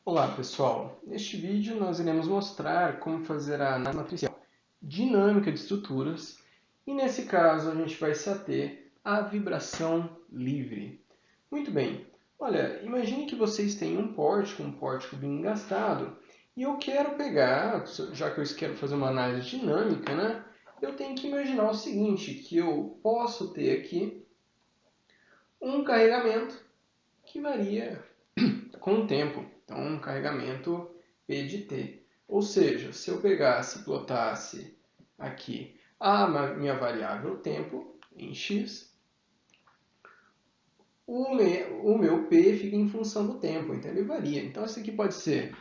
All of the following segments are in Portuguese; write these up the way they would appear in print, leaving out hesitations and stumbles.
Olá pessoal, neste vídeo nós iremos mostrar como fazer a análise matricial dinâmica de estruturas e nesse caso a gente vai se ater à vibração livre. Muito bem, olha, imagine que vocês têm um pórtico bem engastado e eu quero pegar, já que eu quero fazer uma análise dinâmica, né? Eu tenho que imaginar o seguinte, que eu posso ter aqui um carregamento que varia com o tempo. Então, um carregamento P de T. Ou seja, se eu pegasse e plotasse aqui a minha variável tempo em x, o meu P fica em função do tempo, então ele varia. Então, isso aqui pode ser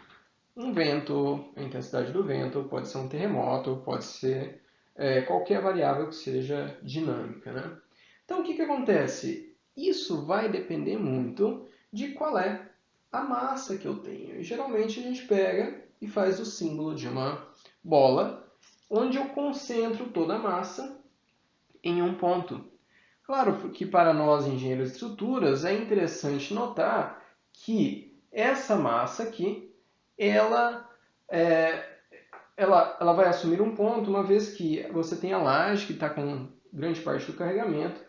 um vento, a intensidade do vento, pode ser um terremoto, pode ser qualquer variável que seja dinâmica, né? Então, o que acontece? Isso vai depender muito de qual é a massa que eu tenho. E, geralmente a gente pega e faz o símbolo de uma bola, onde eu concentro toda a massa em um ponto. Claro que para nós, engenheiros de estruturas, é interessante notar que essa massa aqui, ela, é, ela vai assumir um ponto, uma vez que você tem a laje, que está com grande parte do carregamento,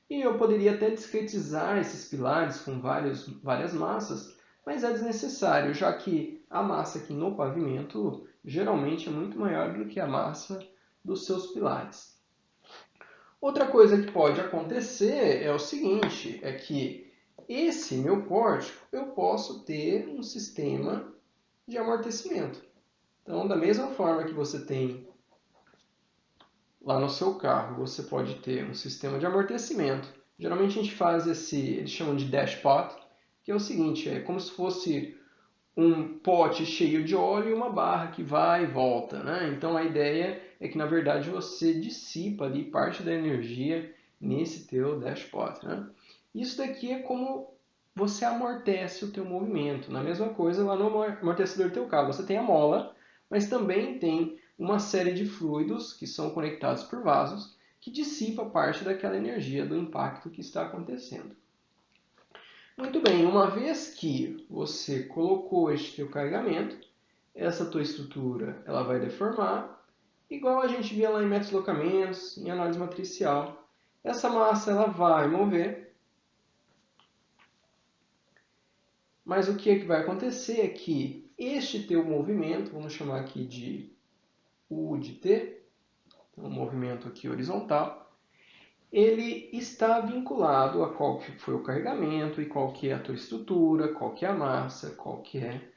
e eu poderia até discretizar esses pilares com várias massas, mas é desnecessário, já que a massa aqui no pavimento geralmente é muito maior do que a massa dos seus pilares. Outra coisa que pode acontecer é o seguinte, é que esse meu pórtico eu posso ter um sistema de amortecimento. Então, da mesma forma que você tem lá no seu carro, você pode ter um sistema de amortecimento. Geralmente a gente faz eles chamam de dashpot, que é o seguinte, é como se fosse um pote cheio de óleo e uma barra que vai e volta, né? Então a ideia é que na verdade você dissipa ali parte da energia nesse teu dashpot, né? Isso daqui é como você amortece o teu movimento. Na mesma coisa lá no amortecedor do teu carro, você tem a mola, mas também tem uma série de fluidos que são conectados por vasos que dissipa parte daquela energia do impacto que está acontecendo. Muito bem, uma vez que você colocou este teu carregamento, essa tua estrutura ela vai deformar, igual a gente via lá em métodos de deslocamentos, em análise matricial. Essa massa ela vai mover, mas o que é que vai acontecer é que este teu movimento, vamos chamar aqui de U de T, então, um movimento aqui horizontal, ele está vinculado a qual que foi o carregamento e qual que é a tua estrutura, qual que é a massa, qual que é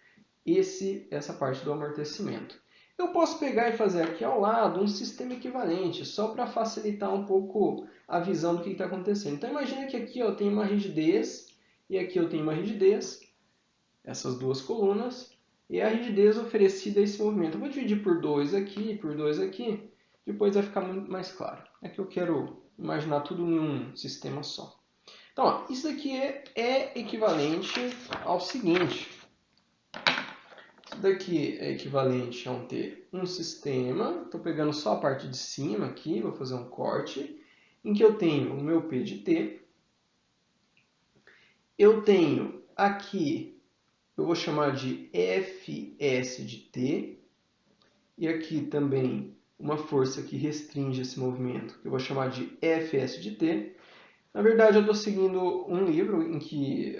essa parte do amortecimento. Eu posso pegar e fazer aqui ao lado um sistema equivalente, só para facilitar um pouco a visão do que está acontecendo. Então imagine que aqui eu tenho uma rigidez e aqui eu tenho uma rigidez, essas duas colunas, e a rigidez oferecida a esse movimento. Eu vou dividir por 2 aqui e por 2 aqui, depois vai ficar muito mais claro. É que eu quero imaginar tudo em um sistema só. Então, ó, isso aqui é equivalente ao seguinte. Isso daqui é equivalente a ter um sistema, estou pegando só a parte de cima aqui, vou fazer um corte, em que eu tenho o meu P de T. Eu tenho aqui, eu vou chamar de Fs de T, e aqui também uma força que restringe esse movimento, que eu vou chamar de Fs de T. Na verdade, eu estou seguindo um livro em que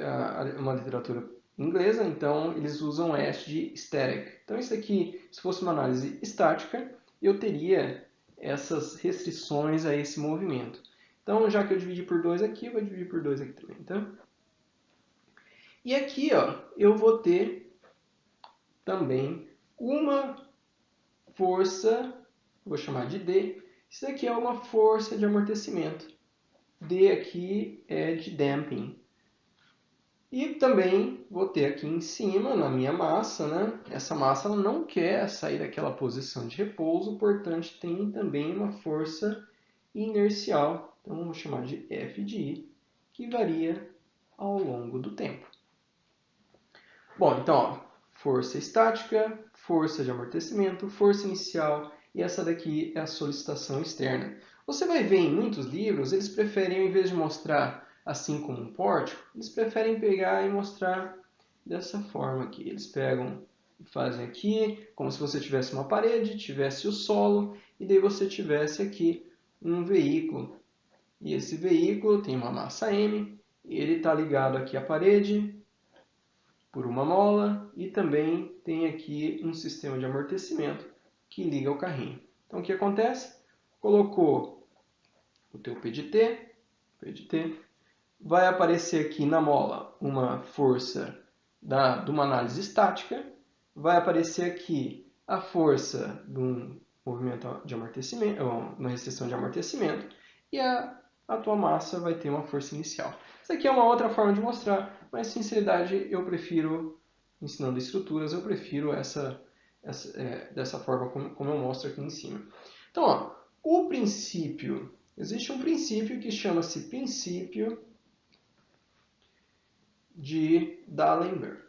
uma literatura inglesa, então eles usam S de static. Então isso aqui, se fosse uma análise estática, eu teria essas restrições a esse movimento. Então, já que eu dividi por 2 aqui, eu vou dividir por 2 aqui também. Tá? E aqui ó, eu vou ter também uma força, vou chamar de D. Isso aqui é uma força de amortecimento. D aqui é de damping. E também vou ter aqui em cima, na minha massa, né? Essa massa ela não quer sair daquela posição de repouso, portanto tem também uma força inercial, então vamos chamar de F de I, que varia ao longo do tempo. Bom, então, ó, força estática, força de amortecimento, força inicial, e essa daqui é a solicitação externa. Você vai ver em muitos livros, eles preferem, ao invés de mostrar assim como um pórtico, eles preferem pegar e mostrar dessa forma aqui. Eles pegam e fazem aqui como se você tivesse uma parede, tivesse o solo, e daí você tivesse aqui um veículo. E esse veículo tem uma massa M, e ele está ligado aqui à parede por uma mola, e também tem aqui um sistema de amortecimento que liga ao carrinho. Então o que acontece? Colocou o teu P de T, vai aparecer aqui na mola uma força de uma análise estática, vai aparecer aqui a força de um movimento de amortecimento, uma restrição de amortecimento, e a tua massa vai ter uma força inicial. Isso aqui é uma outra forma de mostrar, mas sinceridade eu prefiro, ensinando estruturas, eu prefiro dessa forma como eu mostro aqui em cima. Então, ó, o princípio, existe um princípio que chama-se princípio de D'Alembert.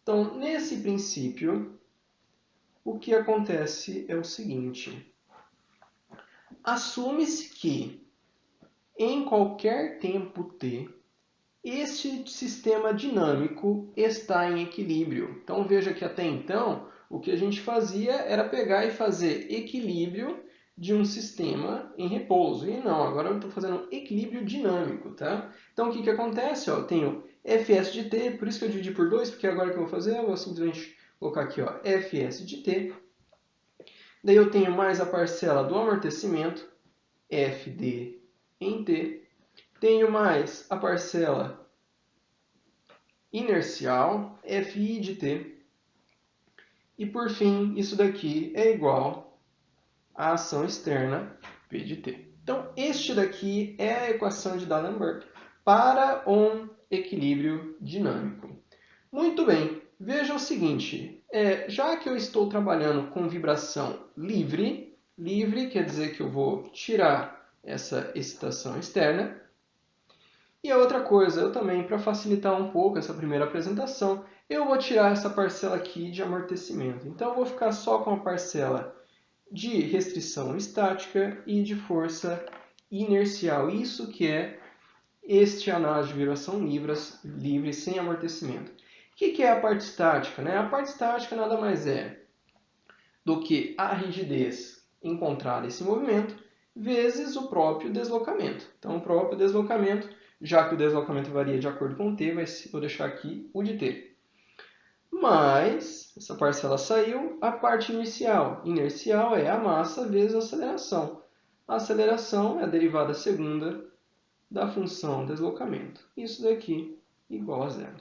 Então, nesse princípio, o que acontece é o seguinte: assume-se que em qualquer tempo t, este sistema dinâmico está em equilíbrio. Então veja que até então o que a gente fazia era pegar e fazer equilíbrio de um sistema em repouso. E não, agora eu estou fazendo equilíbrio dinâmico. Tá? Então o que acontece? Ó, eu tenho Fs de t, por isso que eu dividi por 2, porque agora o que eu vou fazer? Eu vou simplesmente colocar aqui ó, Fs de t. Daí eu tenho mais a parcela do amortecimento, Fd em t. Tenho mais a parcela inercial, Fi de t. E por fim, isso daqui é igual à ação externa, P de t. Então, este daqui é a equação de D'Alembert para um equilíbrio dinâmico. Muito bem, veja o seguinte, já que eu estou trabalhando com vibração livre quer dizer que eu vou tirar essa excitação externa. E a outra coisa, eu também, para facilitar um pouco essa primeira apresentação, eu vou tirar essa parcela aqui de amortecimento. Então, eu vou ficar só com a parcela de restrição estática e de força inercial. Isso que é este análise de vibração livre sem amortecimento. O que é a parte estática? A parte estática nada mais é do que a rigidez encontrada nesse movimento vezes o próprio deslocamento. Então, o próprio deslocamento, já que o deslocamento varia de acordo com o t, vou deixar aqui o de t. Mas, essa parcela saiu, a parte inicial. Inercial é a massa vezes a aceleração. A aceleração é a derivada segunda da função deslocamento. Isso daqui igual a zero.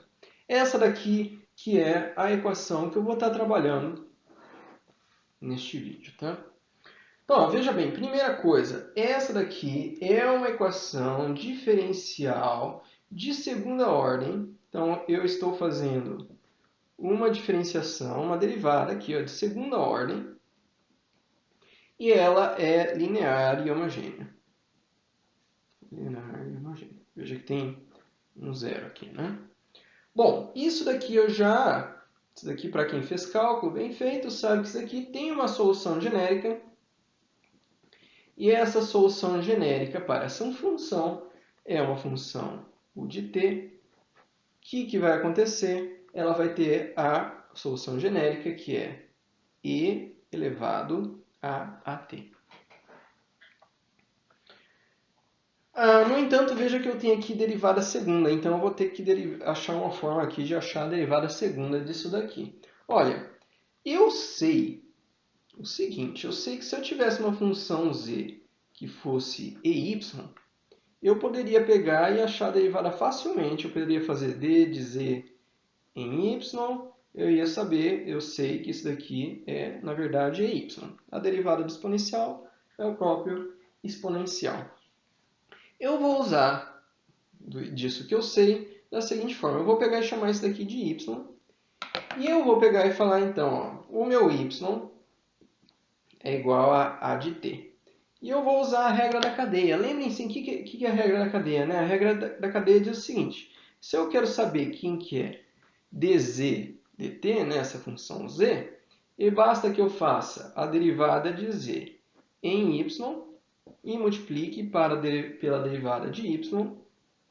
Essa daqui que é a equação que eu vou estar trabalhando neste vídeo, tá? Então, veja bem, primeira coisa, essa daqui é uma equação diferencial de segunda ordem. Então, eu estou fazendo uma diferenciação, uma derivada aqui ó, de segunda ordem, e ela é linear e homogênea. Linear e homogênea. Veja que tem um zero aqui, né? Bom, isso daqui isso daqui para quem fez cálculo bem feito, sabe que isso daqui tem uma solução genérica. E essa solução genérica para essa função é uma função u de t. O que vai acontecer? Ela vai ter a solução genérica, que é e elevado a at. No entanto, veja que eu tenho aqui derivada segunda, então eu vou ter que achar uma forma aqui de achar a derivada segunda disso daqui. Olha, eu sei o seguinte, eu sei que se eu tivesse uma função z que fosse ey, eu poderia pegar e achar a derivada facilmente. Eu poderia fazer d de z em y, eu sei que isso daqui é, na verdade, ey. A derivada do exponencial é o próprio exponencial. Eu vou usar disso que eu sei da seguinte forma. Eu vou pegar e chamar isso daqui de y. E eu vou pegar e falar, então, ó, o meu y é igual a de t. E eu vou usar a regra da cadeia. Lembrem-se, o que é a regra da cadeia? Né? A regra da cadeia diz o seguinte. Se eu quero saber quem que é dz dt, né, essa função z, e basta que eu faça a derivada de z em y e multiplique pela derivada de y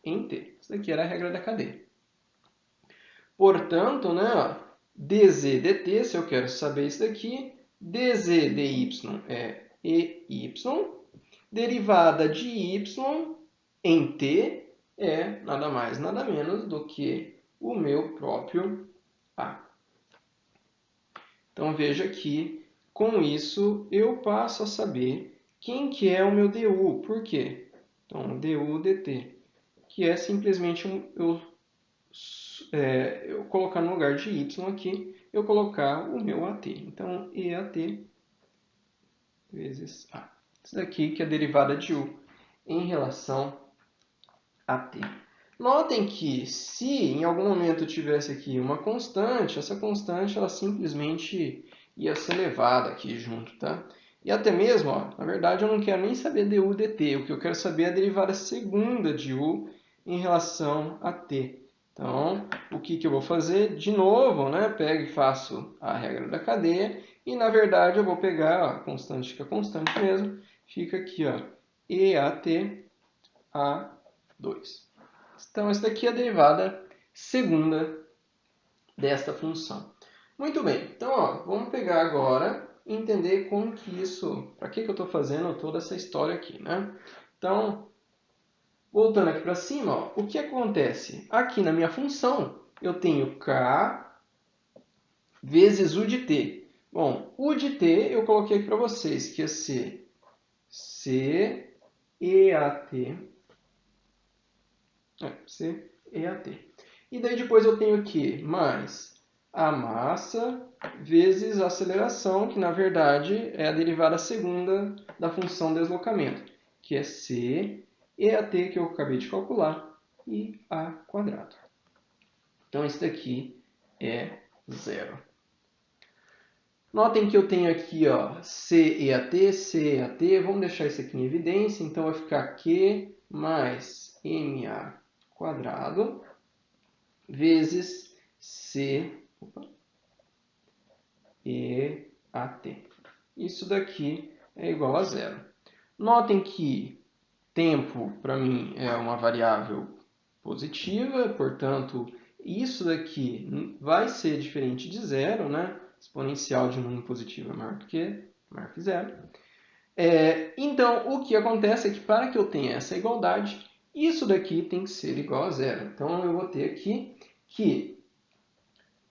em t. Isso daqui era a regra da cadeia. Portanto, né, ó, dz dt, se eu quero saber isso daqui, dz dy é EY, derivada de y em t é nada mais, nada menos do que o meu próprio a. Então, veja que, com isso, eu passo a saber quem que é o meu du. Por quê? Então, du dt, que é simplesmente eu colocar no lugar de y aqui, eu colocar o meu at. Então, EAT vezes a. Isso daqui que é a derivada de u em relação a t. Notem que se em algum momento eu tivesse aqui uma constante, essa constante ela simplesmente ia ser levada aqui junto, tá? E até mesmo, ó, na verdade, eu não quero nem saber du dt, o que eu quero saber é a derivada segunda de u em relação a t. Então, o que eu vou fazer? De novo, né? Pego e faço a regra da cadeia e, na verdade, eu vou pegar, ó, a constante fica constante mesmo, fica aqui, ó, EAT A2. Então, essa daqui é a derivada segunda desta função. Muito bem, então ó, vamos pegar agora e entender como que isso, para que eu estou fazendo toda essa história aqui, né? Então, voltando aqui para cima, ó, o que acontece? Aqui na minha função, eu tenho k vezes u de t. Bom, u de t eu coloquei aqui para vocês, que ia ser c EAT. CEAT. E daí depois eu tenho aqui mais a massa vezes a aceleração, que na verdade é a derivada segunda da função deslocamento, que é c EAT, que eu acabei de calcular, e a quadrado. Então isso daqui é zero. Notem que eu tenho aqui ó, CEAT, CEAT, vamos deixar isso aqui em evidência, então vai ficar Q mais MA quadrado vezes CEAT. Isso daqui é igual a zero. Notem que tempo, para mim, é uma variável positiva, portanto, isso daqui vai ser diferente de zero, né? Exponencial de número positivo é maior que zero. Então, o que acontece é que para que eu tenha essa igualdade, isso daqui tem que ser igual a zero. Então, eu vou ter aqui que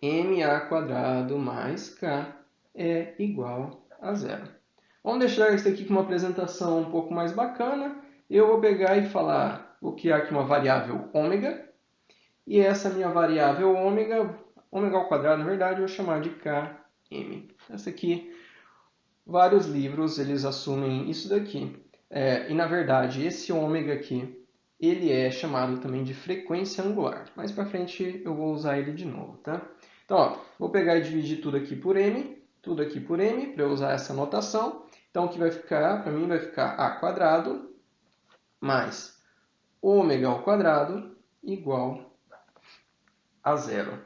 ma² mais k é igual a zero. Vamos deixar isso aqui com uma apresentação um pouco mais bacana. Eu vou pegar e falar, vou criar aqui uma variável ômega. E essa minha variável ômega ao quadrado, na verdade, eu vou chamar de km. Essa aqui, vários livros, eles assumem isso daqui. E, na verdade, esse ômega aqui, ele é chamado também de frequência angular. Mais para frente eu vou usar ele de novo, tá? Então, ó, vou pegar e dividir tudo aqui por m, para eu usar essa notação. Então, o que vai ficar, para mim, vai ficar a quadrado mais ômega ao quadrado igual a zero.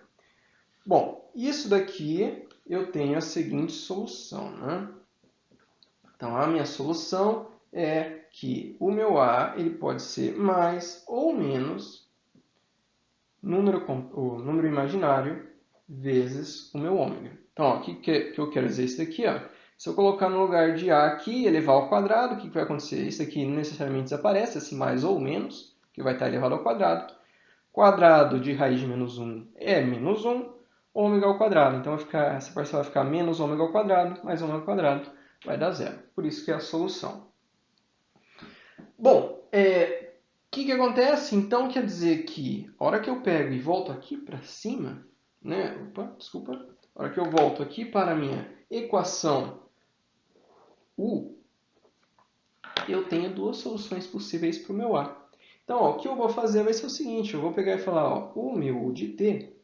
Bom, isso daqui eu tenho a seguinte solução, né? Então, a minha solução é que o meu A ele pode ser mais ou menos o número imaginário vezes o meu ômega. Então, ó, o que eu quero dizer isso daqui? Ó? Se eu colocar no lugar de A aqui e elevar ao quadrado, o que vai acontecer? Isso aqui não necessariamente desaparece, esse mais ou menos, que vai estar elevado ao quadrado. Quadrado de raiz de menos 1 é menos 1, ômega ao quadrado. Então, essa parcela vai ficar menos ômega ao quadrado, mais ômega ao quadrado, vai dar zero. Por isso que é a solução. Bom, o que acontece? Então, quer dizer que a hora que eu pego e volto aqui para cima, né? A hora que eu volto aqui para a minha equação U, eu tenho duas soluções possíveis para o meu A. Então, ó, o que eu vou fazer vai ser o seguinte, eu vou pegar e falar, ó, o meu U de t,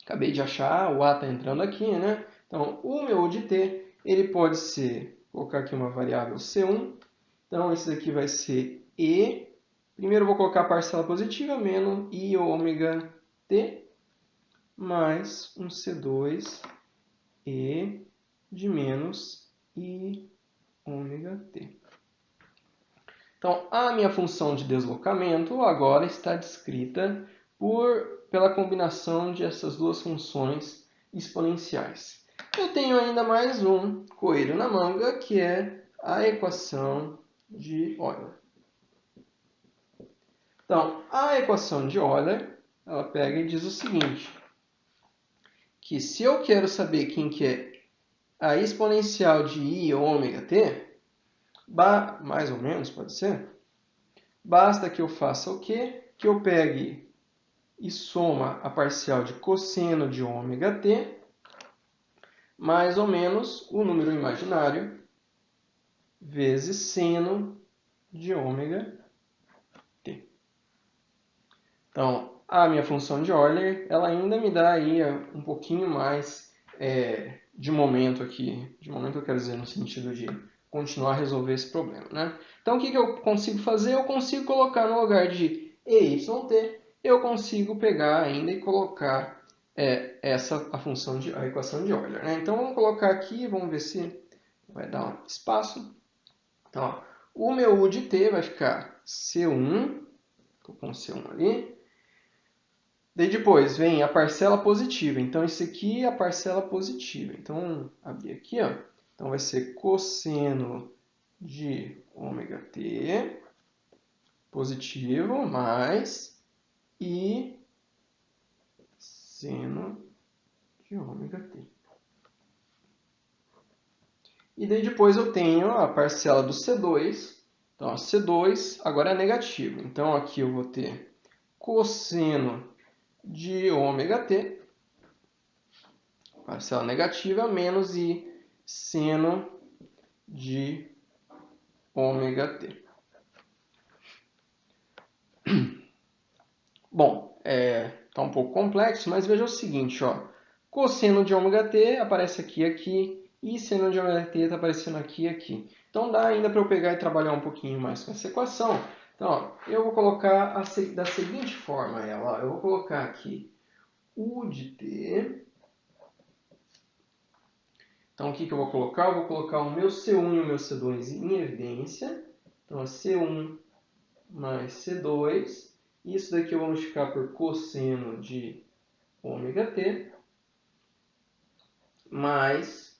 acabei de achar, o A está entrando aqui, né? Então, o meu U de t, ele pode ser, vou colocar aqui uma variável C1, então esse daqui vai ser E, primeiro eu vou colocar a parcela positiva, menos I ômega t, mais um C2 E de menos I ômega t. Então, a minha função de deslocamento agora está descrita por pela combinação de essas duas funções exponenciais. Eu tenho ainda mais um coelho na manga, que é a equação de Euler. Então, a equação de Euler, ela pega e diz o seguinte, que se eu quero saber quem que é a exponencial de i ômega t, mais ou menos, pode ser, basta que eu faça o quê? Que eu pegue e soma a parcial de cosseno de ômega t, mais ou menos o número imaginário, vezes seno de ômega t. Então, a minha função de Euler, ela ainda me dá aí um pouquinho mais de momento aqui. De momento eu quero dizer no sentido de continuar a resolver esse problema, né? Então, o que eu consigo fazer? Eu consigo colocar no lugar de EYT, eu consigo pegar ainda e colocar a equação de Euler, né? Então, vamos colocar aqui, vamos ver se vai dar um espaço. Então, ó, o meu U de t vai ficar C1, estou com C1 ali. Daí depois vem a parcela positiva. Então, isso aqui é a parcela positiva. Então, vamos abrir aqui, ó. Então, vai ser cosseno de ômega t positivo mais e seno de ômega t. E daí depois eu tenho a parcela do C2. Então, a C2 agora é negativo. Então, aqui eu vou ter cosseno de ômega t, parcela negativa, menos i seno de ômega t. Bom, está um pouco complexo, mas veja o seguinte, ó. Cosseno de ômega t aparece aqui, aqui, e seno de ômega t está aparecendo aqui, aqui. Então dá ainda para eu pegar e trabalhar um pouquinho mais com essa equação. Então, ó, eu vou colocar da seguinte forma ela. Ó. Eu vou colocar aqui U de t. Então, o que eu vou colocar? Eu vou colocar o meu C1 e o meu C2 em evidência. Então, C1 mais C2. Isso daqui eu vou multiplicar por cosseno de ômega t, mais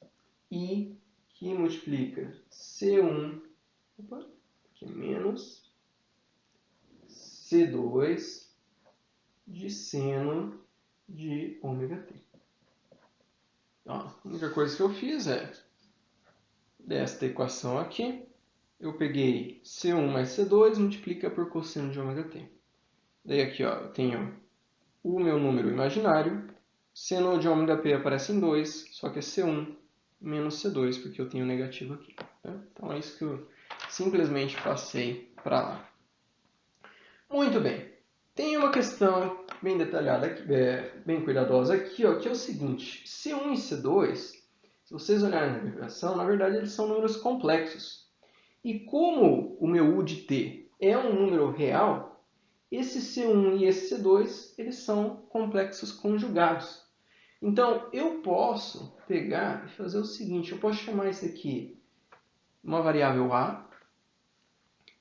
I, que multiplica C1, aqui menos C2 de seno de ômega t. Ó, a única coisa que eu fiz é, desta equação aqui, eu peguei C1 mais C2, multiplica por cosseno de ômega t. Daí aqui, ó, eu tenho o meu número imaginário, seno de ômega p aparece em 2, só que é C1 menos C2, porque eu tenho negativo aqui. Tá? Então é isso que eu simplesmente passei para lá. Muito bem. Tem uma questão bem detalhada, bem cuidadosa aqui, ó, que é o seguinte. C1 e C2, se vocês olharem na derivação, na verdade eles são números complexos. E como o meu U de t é um número real, esse C1 e esse C2 eles são complexos conjugados. Então, eu posso pegar e fazer o seguinte, eu posso chamar isso aqui uma variável A,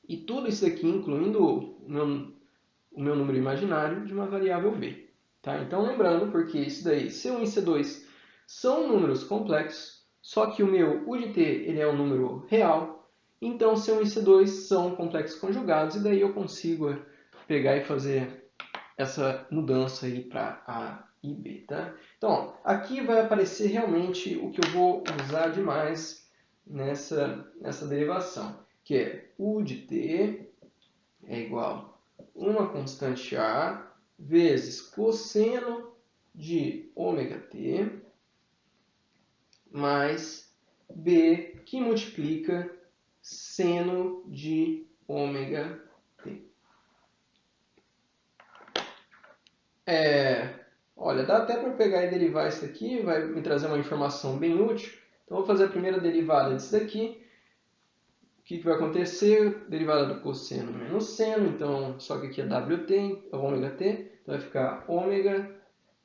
e tudo isso aqui, incluindo o meu número imaginário, de uma variável B. Tá? Então, lembrando, porque isso daí, C1 e C2 são números complexos, só que o meu U de t ele é um número real, então C1 e C2 são complexos conjugados, e daí eu consigo pegar e fazer essa mudança aí para A e B. Tá? Então, ó, aqui vai aparecer realmente o que eu vou usar demais nessa derivação, que é U de t é igual a uma constante A vezes cosseno de ômega t mais B, que multiplica seno de ômega t. Olha, dá até para pegar e derivar isso aqui, vai me trazer uma informação bem útil. Então, vou fazer a primeira derivada disso daqui. O que vai acontecer? Derivada do cosseno menos seno, então, só que aqui é WT, é ômega t, então vai ficar ômega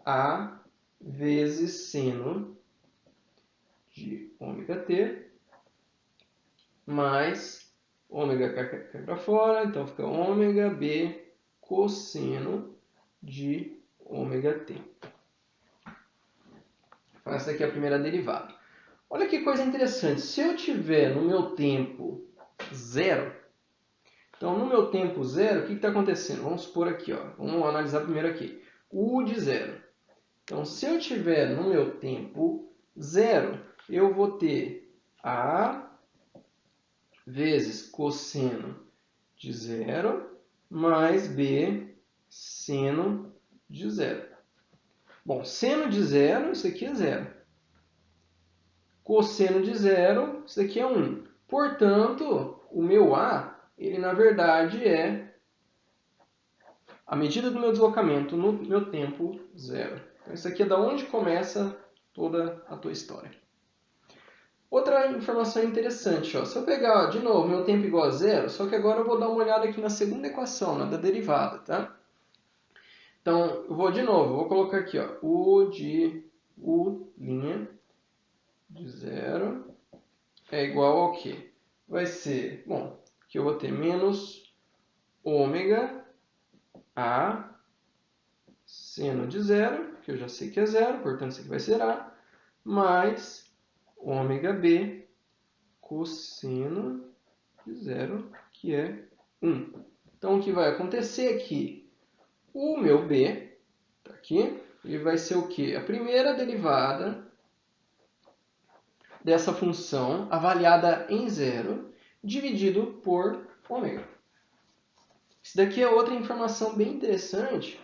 A vezes seno de ômega t, mais ômega cai para fora, então fica ômega B cosseno de ômega t. Então, essa aqui é a primeira derivada. Olha que coisa interessante. Se eu tiver no meu tempo zero, então no meu tempo zero, o que está acontecendo? Vamos supor aqui, ó, vamos analisar primeiro aqui. U de zero. Então, se eu tiver no meu tempo zero, eu vou ter A vezes cosseno de zero mais B seno de zero. Bom, seno de zero, isso aqui é zero. Cosseno de zero, isso aqui é 1. Portanto, o meu A, ele na verdade é a medida do meu deslocamento no meu tempo zero. Então, isso aqui é da onde começa toda a tua história. Outra informação interessante, ó, se eu pegar de novo meu tempo igual a zero, só que agora eu vou dar uma olhada aqui na segunda equação, na da derivada, tá? Então, eu vou de novo, vou colocar aqui, ó, U de zero é igual ao quê? Vai ser, bom, aqui eu vou ter menos ômega A seno de zero, que eu já sei que é zero, portanto isso aqui vai ser A, mais ômega B cosseno de zero, que é 1. Então, o que vai acontecer é que o meu B, tá aqui, ele vai ser o quê? A primeira derivada dessa função avaliada em zero, dividido por ômega. Isso daqui é outra informação bem interessante,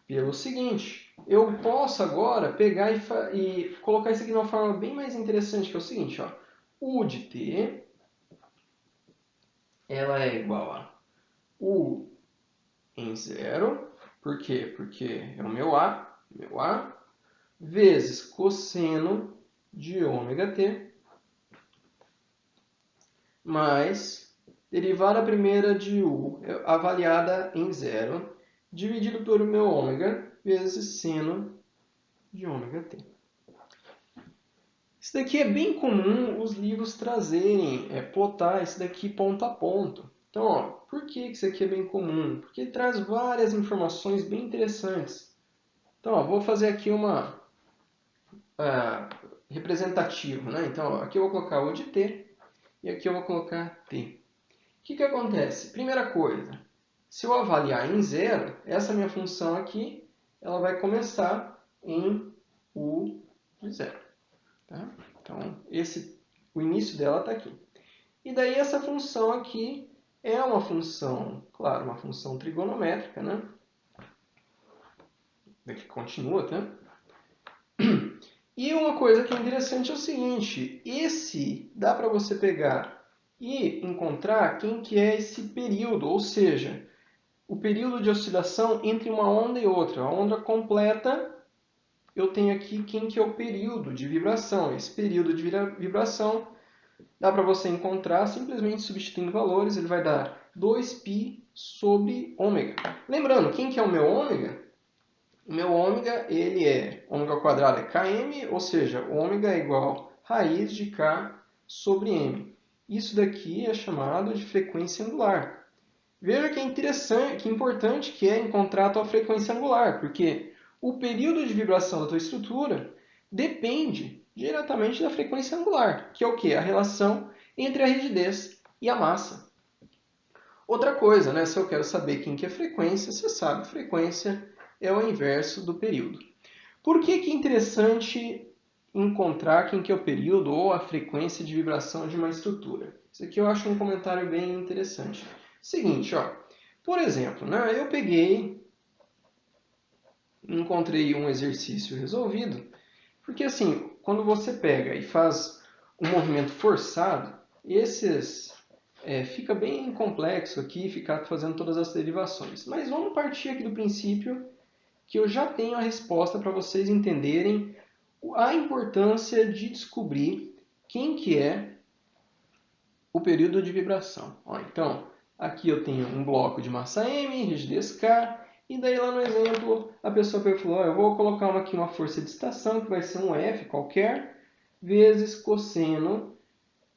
pelo seguinte, eu posso agora pegar e colocar isso aqui de uma forma bem mais interessante, que é o seguinte, ó, U de t, ela é igual a U em zero, por quê? Porque é o meu A, vezes cosseno de ômega t, mais derivada primeira de U avaliada em zero, dividido por o meu ômega, vezes seno de ômega t. Isso daqui é bem comum os livros trazerem, plotar isso daqui ponto a ponto. Então, ó, por que isso aqui é bem comum? Porque ele traz várias informações bem interessantes. Então, ó, vou fazer aqui uma representativo, né? Então, ó, aqui eu vou colocar O de t e aqui eu vou colocar t. O que acontece? Primeira coisa, se eu avaliar em zero, essa minha função aqui, ela vai começar em U de zero. Tá? Então, o início dela está aqui. E daí essa função aqui é uma função, claro, uma função trigonométrica, né? Daqui continua, tá? E uma coisa que é interessante é o seguinte, dá para você pegar e encontrar quem que é esse período, ou seja, o período de oscilação entre uma onda e outra. A onda completa, eu tenho aqui quem que é o período de vibração. Esse período de vibração dá para você encontrar simplesmente substituindo valores, ele vai dar 2π sobre ômega. Lembrando, quem que é o meu ômega? O meu ômega, ele é, ômega ao quadrado é km, ou seja, ômega é igual a raiz de k sobre m. Isso daqui é chamado de frequência angular. Veja que é interessante, que importante que é encontrar a tua frequência angular, porque o período de vibração da tua estrutura depende diretamente da frequência angular, que é o quê? A relação entre a rigidez e a massa. Outra coisa, né? Se eu quero saber quem que é frequência, você sabe, frequência é o inverso do período. Por que é interessante encontrar quem que é o período ou a frequência de vibração de uma estrutura? Isso aqui eu acho um comentário bem interessante. Seguinte, ó, por exemplo, né, eu encontrei um exercício resolvido, porque assim, quando você pega e faz um movimento forçado, fica bem complexo aqui ficar fazendo todas as derivações. Mas vamos partir aqui do princípio que eu já tenho a resposta para vocês entenderem a importância de descobrir quem que é o período de vibração. Ó, então, aqui eu tenho um bloco de massa M, rigidez K, e daí lá no exemplo a pessoa falou, eu vou colocar aqui uma força de estação, que vai ser um F qualquer, vezes cosseno,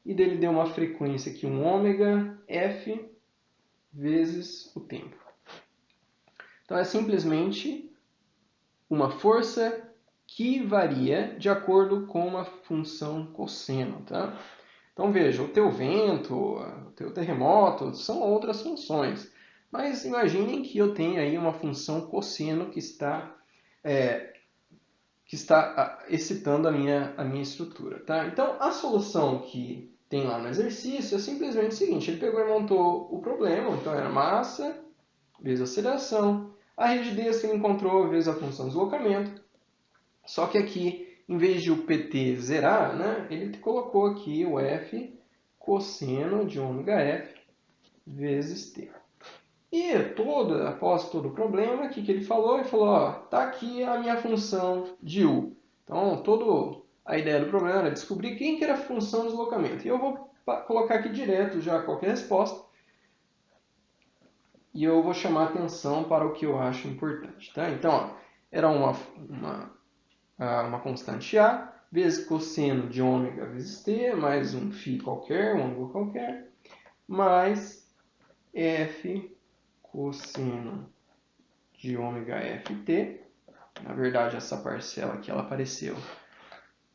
e dele deu uma frequência aqui, um ômega F, vezes o tempo. Então é simplesmente uma força que varia de acordo com uma função cosseno, tá? Então veja, o teu vento, o teu terremoto são outras funções. Mas imaginem que eu tenho aí uma função cosseno que está excitando a minha estrutura, tá? Então a solução que tem lá no exercício é simplesmente o seguinte: ele pegou e montou o problema, então era massa vezes aceleração, a rigidez que ele encontrou vezes a função de deslocamento. Só que aqui, em vez de o PT zerar, né, ele colocou aqui o F cosseno de ômega F vezes T. E após todo o problema, o que ele falou? Ele falou, ó, tá aqui a minha função de U. Então, toda a ideia do problema era descobrir quem que era a função de deslocamento. E eu vou colocar aqui direto já qualquer resposta. E eu vou chamar atenção para o que eu acho importante. Tá? Então, ó, era uma constante A, vezes cosseno de ômega vezes T, mais um φ qualquer, um ângulo qualquer, mais F cosseno de ômega ft. Na verdade, essa parcela aqui ela apareceu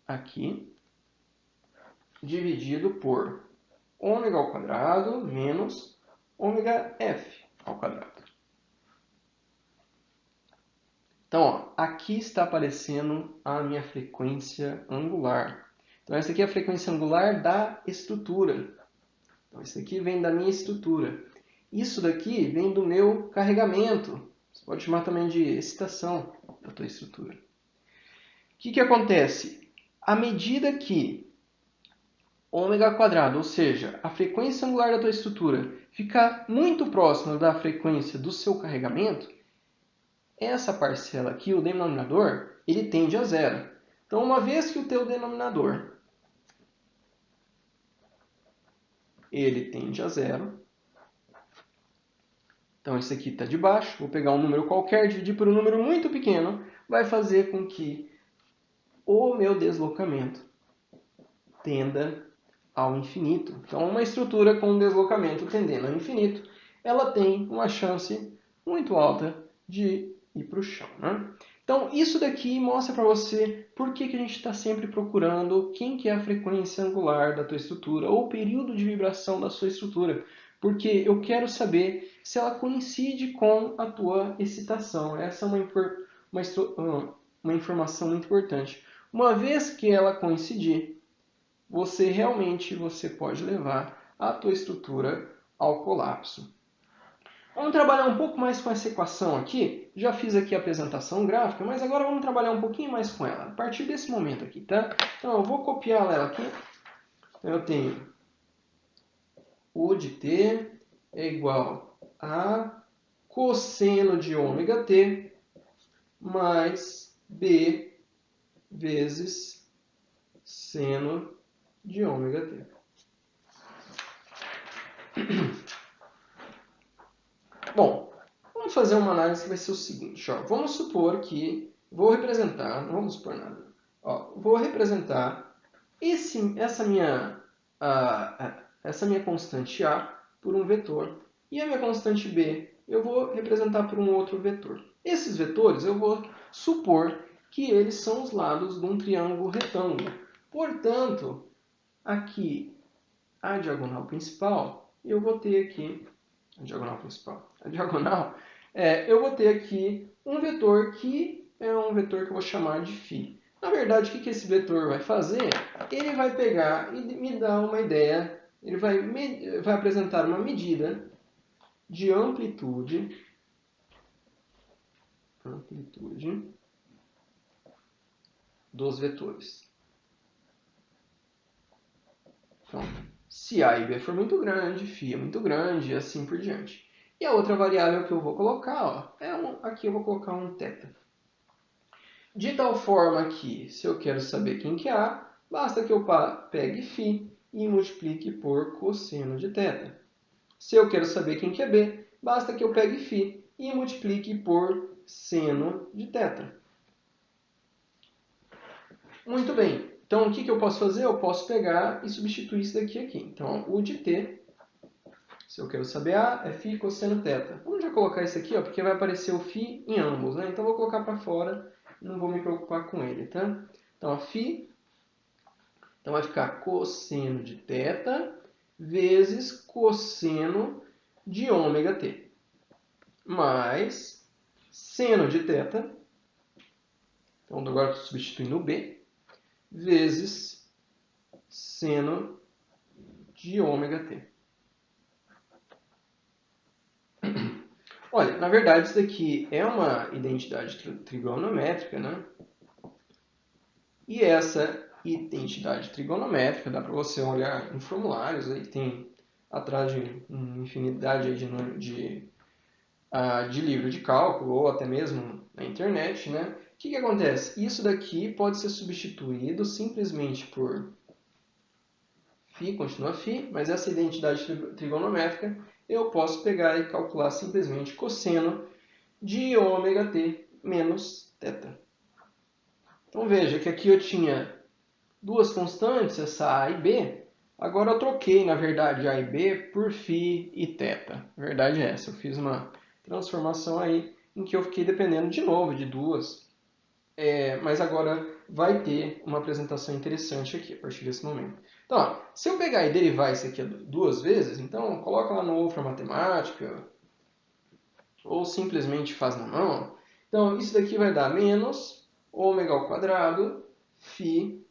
aqui, dividido por ômega ao quadrado menos ômega f ao quadrado. Então, ó, aqui está aparecendo a minha frequência angular. Então, essa aqui é a frequência angular da estrutura. Então, isso aqui vem da minha estrutura. Isso daqui vem do meu carregamento. Você pode chamar também de excitação da tua estrutura. O que acontece? À medida que ômega quadrado, ou seja, a frequência angular da tua estrutura, fica muito próxima da frequência do seu carregamento, essa parcela aqui, o denominador, ele tende a zero. Então, uma vez que o teu denominador ele tende a zero, então esse aqui está de baixo, vou pegar um número qualquer, dividir por um número muito pequeno, vai fazer com que o meu deslocamento tenda ao infinito. Então, uma estrutura com um deslocamento tendendo ao infinito, ela tem uma chance muito alta de ir para o chão. Né? Então, isso daqui mostra para você por que a gente está sempre procurando quem que é a frequência angular da tua estrutura ou o período de vibração da sua estrutura. Porque eu quero saber se ela coincide com a tua excitação. Essa é uma informação muito importante. Uma vez que ela coincidir, você pode levar a tua estrutura ao colapso. Vamos trabalhar um pouco mais com essa equação aqui. Já fiz aqui a apresentação gráfica, mas agora vamos trabalhar um pouquinho mais com ela, a partir desse momento aqui, tá? Então, eu vou copiar ela aqui. Eu tenho U de t é igual a cosseno de ômega t mais b vezes seno de ômega t. Bom, vamos fazer uma análise que vai ser o seguinte. Ó, vamos supor que vou representar, não vamos supor nada. Ó, vou representar essa minha constante A por um vetor e a minha constante B eu vou representar por um outro vetor. Esses vetores eu vou supor que eles são os lados de um triângulo retângulo. Portanto, aqui a diagonal principal, eu vou ter aqui a diagonal principal. A diagonal, eu vou ter aqui um vetor que é um vetor que eu vou chamar de φ. Na verdade, o que esse vetor vai fazer? Ele vai pegar e me dar uma ideia, ele vai apresentar uma medida de amplitude dos vetores. Então, se A e B for muito grande, φ é muito grande e assim por diante. E a outra variável que eu vou colocar, ó, aqui eu vou colocar um θ. De tal forma que, se eu quero saber quem que é A, basta que eu pegue φ e multiplique por cosseno de θ. Se eu quero saber quem que é B, basta que eu pegue φ e multiplique por seno de θ. Muito bem. Então, o que eu posso fazer? Eu posso pegar e substituir isso daqui aqui. Então, U de t Se eu quero saber A, é φ cosseno θ. Vamos já colocar isso aqui, ó, porque vai aparecer o φ em ambos, né? Então, eu vou colocar para fora, não vou me preocupar com ele, tá? Então, a φ, então vai ficar cosseno de θ vezes cosseno de ômega t, mais seno de θ, então agora estou substituindo o b, vezes seno de ômega t. Olha, na verdade isso daqui é uma identidade trigonométrica, né? E essa identidade trigonométrica, dá para você olhar em formulários, aí tem atrás de uma infinidade de livro de cálculo, ou até mesmo na internet, né? O que acontece? Isso daqui pode ser substituído simplesmente por φ, continua φ, mas essa identidade trigonométrica eu posso pegar e calcular simplesmente cosseno de ômega t menos θ. Então veja que aqui eu tinha duas constantes, essa A e B. Agora eu troquei, na verdade, A e B por φ e θ. A verdade é essa, eu fiz uma transformação aí em que eu fiquei dependendo de novo de duas. Mas agora vai ter uma apresentação interessante aqui a partir desse momento. Então, ó, se eu pegar e derivar isso aqui duas vezes, então coloca lá no Wolfram Matemática, ou simplesmente faz na mão. Então, isso daqui vai dar menos ômega ao quadrado, φ,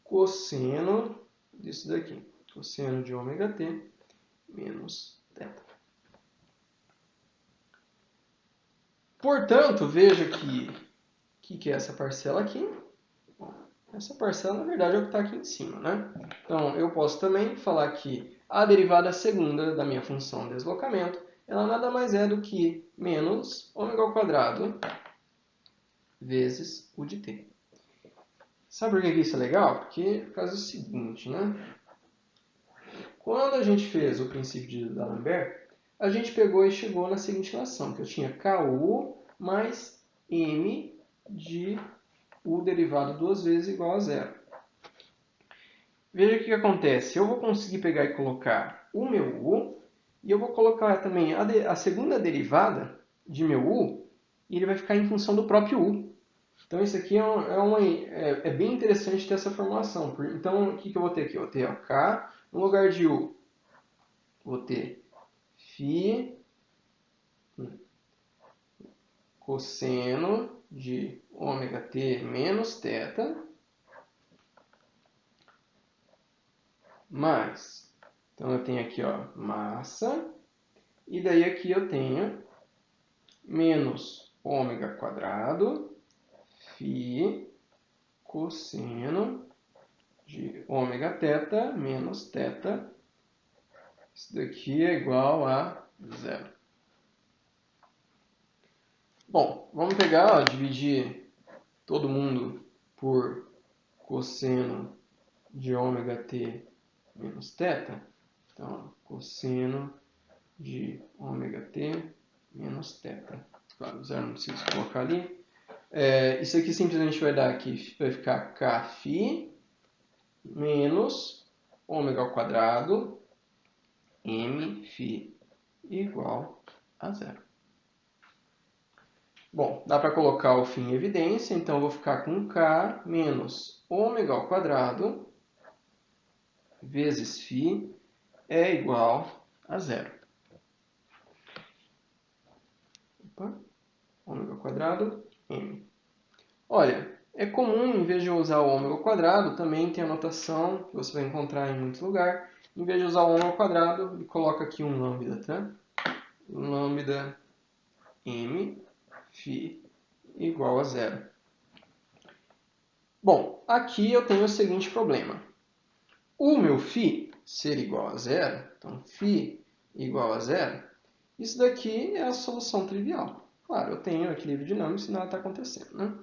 cosseno disso daqui, cosseno de ômega t, menos θ. Portanto, veja que é essa parcela aqui? Bom, essa parcela, na verdade, é o que está aqui em cima, né? Então, eu posso também falar que a derivada segunda da minha função de deslocamento, ela nada mais é do que menos ômega ao quadrado vezes u de t. Sabe por que isso é legal? Porque por causa do seguinte, né? Quando a gente fez o princípio de D'Alembert, a gente pegou e chegou na seguinte relação, que eu tinha Ku mais m de u derivado duas vezes igual a zero. Veja o que acontece. Eu vou conseguir pegar e colocar o meu u, e eu vou colocar também a segunda derivada de meu u, e ele vai ficar em função do próprio u. Então, isso aqui é bem interessante ter essa formulação. Então, o que eu vou ter aqui? Eu vou ter k, no lugar de u, vou ter φ cosseno de ômega t menos θ, mais, então eu tenho aqui, ó, massa, e daí aqui eu tenho menos ômega quadrado, φ cosseno de ômega θ menos θ. Isso daqui é igual a zero. Bom, vamos pegar, ó, dividir todo mundo por cosseno de ômega t menos θ. Então, cosseno de ômega t menos θ. Claro, zero não preciso colocar ali. Isso aqui simplesmente vai dar aqui, vai ficar kφ menos ômega ao quadrado mφ igual a zero. Bom, dá para colocar o φ em evidência, então eu vou ficar com k menos ômega ao quadrado vezes φ é igual a zero. Opa. Ômega ao quadrado, m. Olha, é comum, em vez de usar o ômega ao quadrado, também tem a notação que você vai encontrar em muito lugar. Em vez de usar o ômega ao quadrado, ele coloca aqui um lambda, tá? Lambda m φ igual a zero. Bom, aqui eu tenho o seguinte problema. O meu φ ser igual a zero, então φ igual a zero, isso daqui é a solução trivial. Claro, eu tenho equilíbrio dinâmico se nada está acontecendo, né?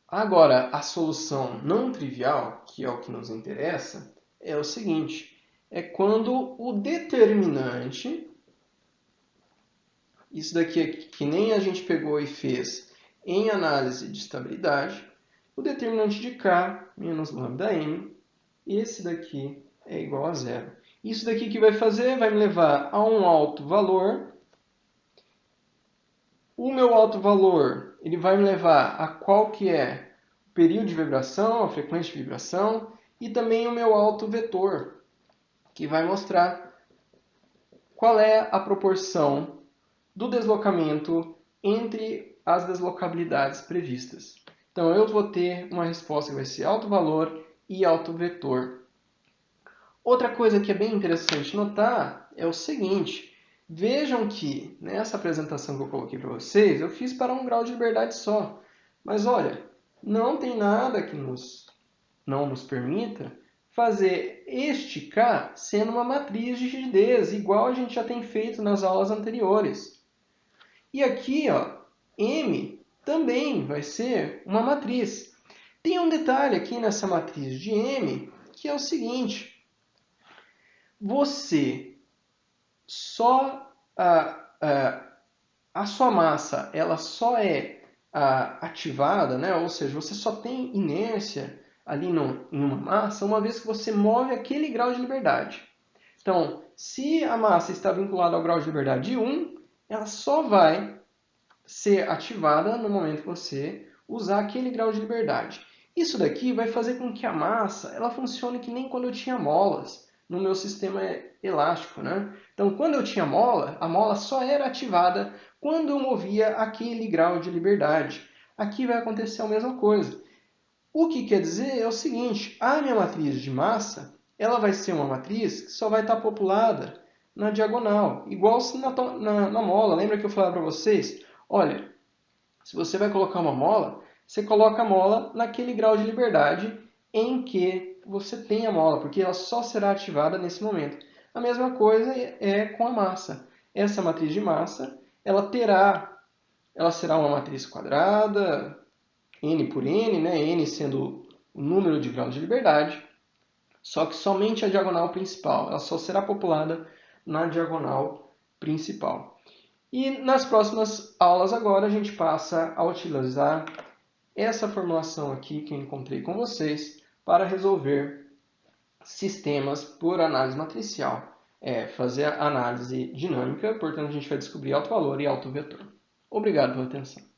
Agora, a solução não trivial, que é o que nos interessa, é o seguinte. É quando o determinante, isso daqui é que nem a gente pegou e fez em análise de estabilidade, o determinante de k menos lambda m, esse daqui é igual a zero. Isso daqui que vai fazer vai me levar a um alto valor. O meu alto valor ele vai me levar a qual que é o período de vibração, a frequência de vibração, e também o meu alto vetor, que vai mostrar qual é a proporção do deslocamento entre as deslocabilidades previstas. Então eu vou ter uma resposta que vai ser alto valor e alto vetor. Outra coisa que é bem interessante notar é o seguinte: vejam que nessa apresentação que eu coloquei para vocês, eu fiz para um grau de liberdade só. Mas olha, não tem nada que não nos permita fazer este K sendo uma matriz de rigidez, igual a gente já tem feito nas aulas anteriores. E aqui, ó, M também vai ser uma matriz. Tem um detalhe aqui nessa matriz de M, que é o seguinte: você só a sua massa ela só é ativada, né? Ou seja, você só tem inércia ali em uma massa uma vez que você move aquele grau de liberdade. Então, se a massa está vinculada ao grau de liberdade de 1, ela só vai ser ativada no momento que você usar aquele grau de liberdade. Isso daqui vai fazer com que a massa ela funcione que nem quando eu tinha molas no meu sistema elástico, né? Então, quando eu tinha mola, a mola só era ativada quando eu movia aquele grau de liberdade. Aqui vai acontecer a mesma coisa. O que quer dizer é o seguinte: a minha matriz de massa ela vai ser uma matriz que só vai estar populada na diagonal, igual na mola. Lembra que eu falava para vocês? Olha, se você vai colocar uma mola, você coloca a mola naquele grau de liberdade em que você tem a mola, porque ela só será ativada nesse momento. A mesma coisa é com a massa. Essa matriz de massa, ela será uma matriz quadrada, n por n, né? N sendo o número de graus de liberdade, só que somente a diagonal principal. Ela só será populada na diagonal principal. E nas próximas aulas agora a gente passa a utilizar essa formulação aqui que eu encontrei com vocês para resolver sistemas por análise matricial. Fazer a análise dinâmica, portanto a gente vai descobrir alto valor e alto vetor. Obrigado pela atenção.